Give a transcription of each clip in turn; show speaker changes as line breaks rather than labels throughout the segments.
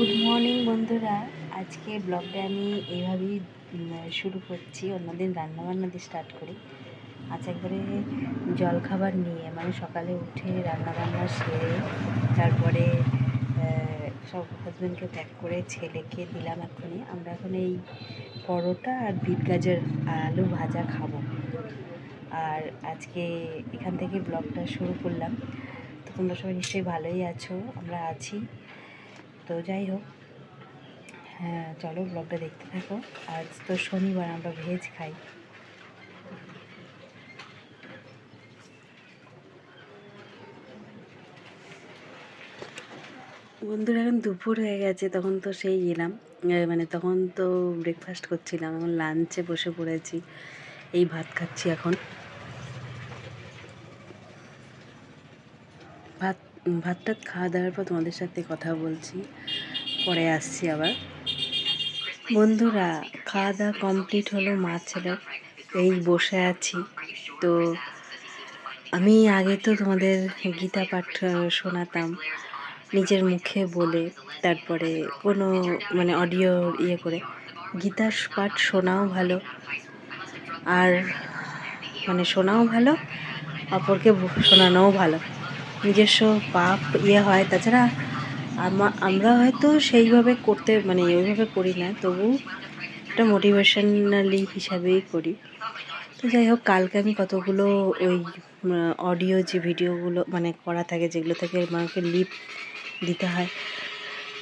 Good morning বন্ধুরা। আজকে ব্লগটা আমি এইভাবেই শুরু করছি। অন্যদিন রান্নাবান্না দিয়ে স্টার্ট করি। আজ একবারে জলখাবার নিয়ে, মানে সকালে উঠে রান্নাবান্না সেরে তারপরে সব হাজব্যান্ডকে প্যাক করে ছেলেকে দিলাম। এক্ষুনি আমরা এখন এই পরোটা আর বিট গাজর আলু ভাজা খাবো। আর আজকে এখান থেকে ব্লগটা শুরু করলাম। তো তোমরা সবাই নিশ্চয়ই ভালোই আছো, আমরা আছি। তো যাই হোক, হ্যাঁ চলো ব্লগটা দেখতে থাকো। আজ তো শনিবার, আমরা ভেজ খাই। বন্ধুরা এখন দুপুর হয়ে গেছে, তখন তো সেই এলাম, মানে তখন তো ব্রেকফাস্ট করছিলাম, এখন লাঞ্চে বসে পড়েছি। এই ভাত খাচ্ছি এখন। ভাতটা খাওয়া দাওয়ার পর তোমাদের সাথে কথা বলছি, পরে আসছি আবার। বন্ধুরা খাওয়া দাওয়া কমপ্লিট হলো, মা ছেলে এই বসে আছি। তো আমি আগে তো তোমাদের গীতা পাঠ শোনাতাম নিজের মুখে বলে, তারপরে কোনো মানে অডিও করে। গীতা পাঠ শোনাও ভালো, আর মানে শোনাও ভালো, অপরকে শোনানোও ভালো। নিজস্ব পাপ হয়। তাছাড়া আমরা হয়তো সেইভাবে করতে মানে ওইভাবে করি না, তবু একটা মোটিভেশনালি হিসাবেই করি। তো যাই হোক, কালকে আমি কতগুলো ওই অডিও যে ভিডিওগুলো মানে করা থাকে, যেগুলো থেকে আমাকে লিপ দিতে হয়,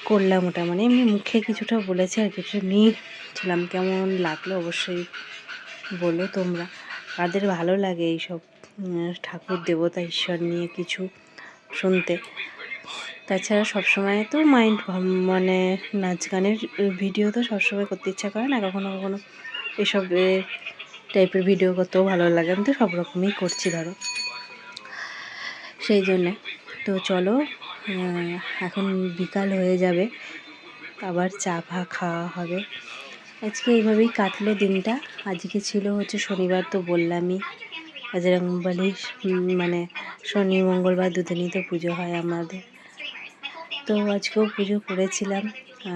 করলাম ওটা। মানে এমনি মুখে কিছুটা বলেছি আর কিছু নিয়েছিলাম। কেমন লাগলো অবশ্যই বলো তোমরা, কাদের ভালো লাগে এইসব ঠাকুর দেবতা ঈশ্বর নিয়ে কিছু শুনতে। তাছাড়া সবসময় তো মানে নাচ গানের ভিডিও তো সবসময় করতে ইচ্ছা করে না, কখনো কখনো এসব টাইপের ভিডিও করতেও ভালো লাগে। আমি তো সব রকমই করছি ধরো, সেই জন্যে। তো চলো, এখন বিকাল হয়ে যাবে, আবার চা ফা খাওয়া হবে। আজকে এইভাবেই কাটলো দিনটা। আজকে ছিল হচ্ছে শনিবার, তো বললামই বজরংবলী, মানে শনি মঙ্গলবার দুদিনই তো পুজো হয় আমাদের। তো আজকেও পুজো করেছিলাম।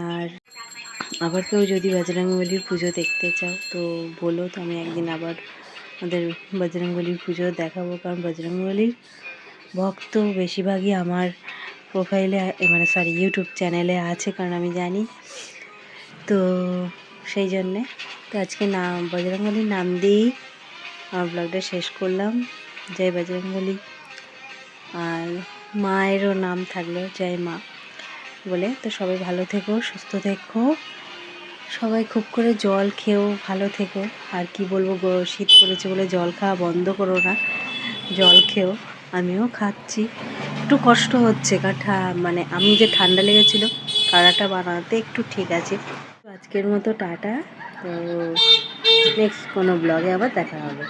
আর আবার কেউ যদি বজরংবলীর পুজো দেখতে চাও তো বলো, তো আমি একদিন আবার আমাদের বজরংবলীর পুজো দেখাবো। কারণ বজরংবলীর ভক্ত বেশিরভাগই আমার প্রোফাইলে মানে ইউটিউব চ্যানেলে আছে, কারণ আমি জানি। তো সেই জন্যে তো আজকে বজরংবলীর নাম দিয়েই আমার ব্লগটা শেষ করলাম। জয় বজরংবলী। আর মায়েরও নাম থাকলো জয় মা বলে। তো সবাই ভালো থেকো, সুস্থ থেকো, সবাই খুব করে জল খেয়েও ভালো থেকো। আর কি বলবো, শীত পড়েছে বলে জল খাওয়া বন্ধ করো না, জল খেয়েও। আমিও খাচ্ছি, একটু কষ্ট হচ্ছে কারণ মানে আমি যে ঠান্ডা লেগেছিলো, কাড়াটা বানাতে একটু ঠিক আছে। আজকের মতো টাটা। তো নেক্সট কোনো ব্লগে আবার দেখা হবে।